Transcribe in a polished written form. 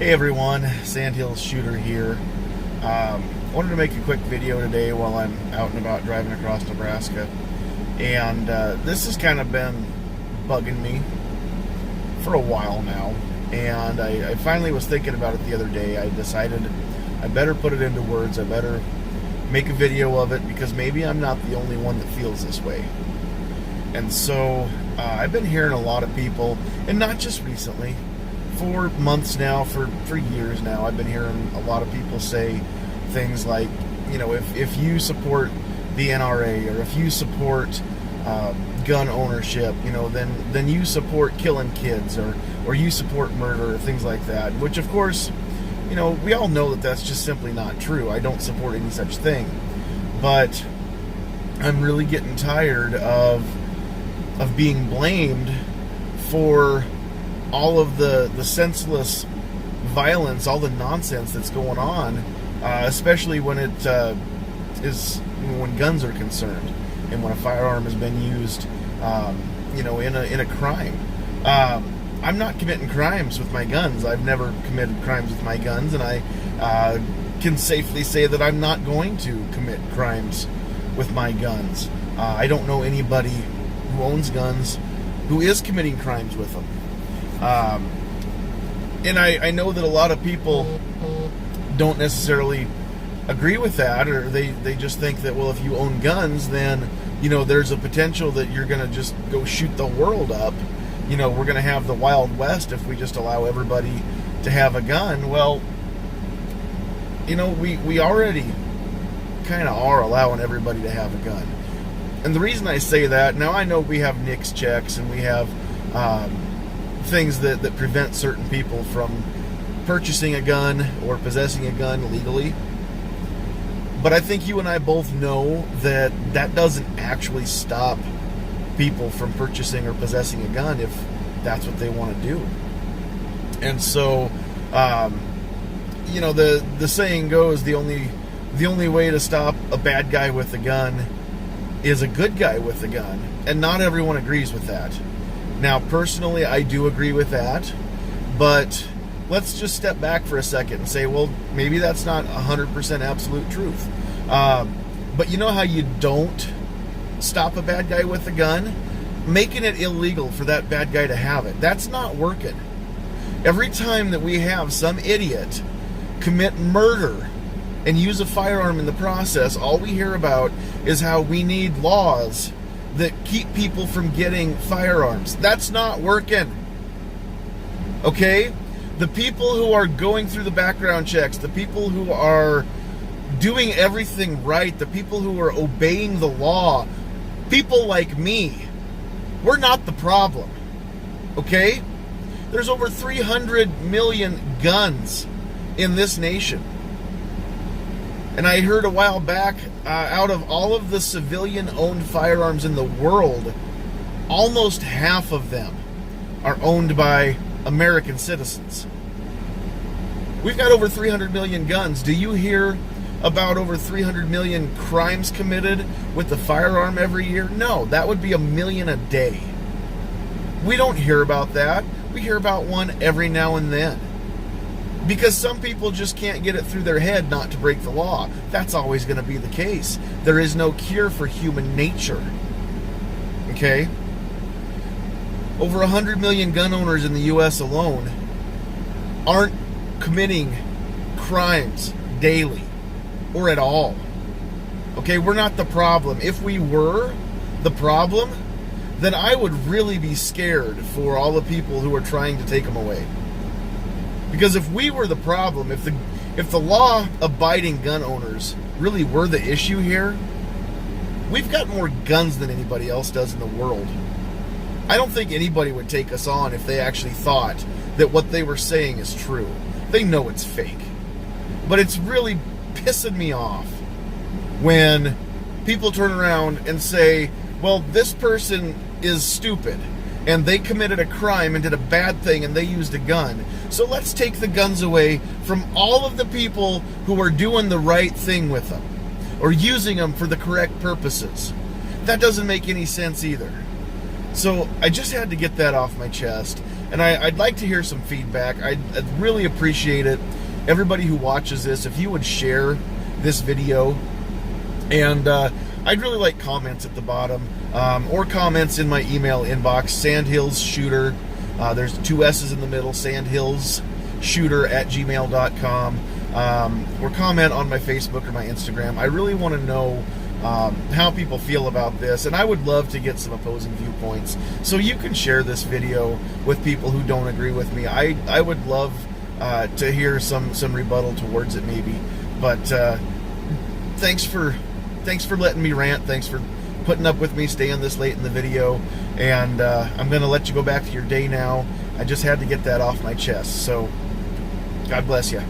Hey everyone, Sandhills Shooter here. Wanted to make a quick video today while I'm out and about driving across Nebraska. And this has kind of been bugging me for a while now. And I finally was thinking about it the other day. I decided I better put it into words. I better make a video of it because maybe I'm not the only one that feels this way. And so I've been hearing a lot of people, and not just recently, for months now, for years now, I've been hearing a lot of people say things like, you know, if you support the NRA or if you support gun ownership, you know, then you support killing kids or you support murder or things like that, which of course, you know, we all know that that's just simply not true. I don't support any such thing. But I'm really getting tired of being blamed for all of the senseless violence, all the nonsense that's going on, especially when when guns are concerned and when a firearm has been used, you know, in a crime. I'm not committing crimes with my guns. I've never committed crimes with my guns, and I can safely say that I'm not going to commit crimes with my guns. I don't know anybody who owns guns who is committing crimes with them. And I know that a lot of people don't necessarily agree with that, or they just think that, well, if you own guns, then, you know, there's a potential that you're going to just go shoot the world up. You know, we're going to have the Wild West if we just allow everybody to have a gun. Well, you know, we already kind of are allowing everybody to have a gun. And the reason I say that, now I know we have NICS checks and we have things that prevent certain people from purchasing a gun or possessing a gun legally. But I think you and I both know that that doesn't actually stop people from purchasing or possessing a gun if that's what they want to do. And so, you know, the saying goes, the only way to stop a bad guy with a gun is a good guy with a gun. And not everyone agrees with that. Now, personally, I do agree with that, but let's just step back for a second and say, well, maybe that's not 100% absolute truth. But you know how you don't stop a bad guy with a gun? Making it illegal for that bad guy to have it. That's not working. Every time that we have some idiot commit murder and use a firearm in the process, all we hear about is how we need laws that keep people from getting firearms. That's not working. Okay? The people who are going through the background checks, the people who are doing everything right, the people who are obeying the law, people like me, we're not the problem. Okay? There's over 300 million guns in this nation. And I heard a while back, out of all of the civilian-owned firearms in the world, almost half of them are owned by American citizens. We've got over 300 million guns. Do you hear about over 300 million crimes committed with the firearm every year? No, that would be 1 million a day. We don't hear about that. We hear about one every now and then. Because some people just can't get it through their head not to break the law. That's always going to be the case. There is no cure for human nature. Okay? Over 100 million gun owners in the U.S. alone aren't committing crimes daily or at all. Okay? We're not the problem. If we were the problem, then I would really be scared for all the people who are trying to take them away. Because if we were the problem, if the law-abiding gun owners really were the issue here, we've got more guns than anybody else does in the world. I don't think anybody would take us on if they actually thought that what they were saying is true. They know it's fake. But it's really pissing me off when people turn around and say, well, this person is stupid, and they committed a crime and did a bad thing and they used a gun. So let's take the guns away from all of the people who are doing the right thing with them or using them for the correct purposes. That doesn't make any sense either. So I just had to get that off my chest. And I'd like to hear some feedback. I'd really appreciate it. Everybody who watches this, if you would share this video, and I'd really like comments at the bottom, or comments in my email inbox, sandhillsshooter, there's 2 S's in the middle, sandhillsshooter@gmail.com, or comment on my Facebook or my Instagram. I really want to know how people feel about this, and I would love to get some opposing viewpoints, so you can share this video with people who don't agree with me. I would love to hear some rebuttal towards it, maybe. But thanks for letting me rant. Thanks for putting up with me staying this late in the video, and I'm gonna let you go back to your day now. I just had to get that off my chest, so God bless you.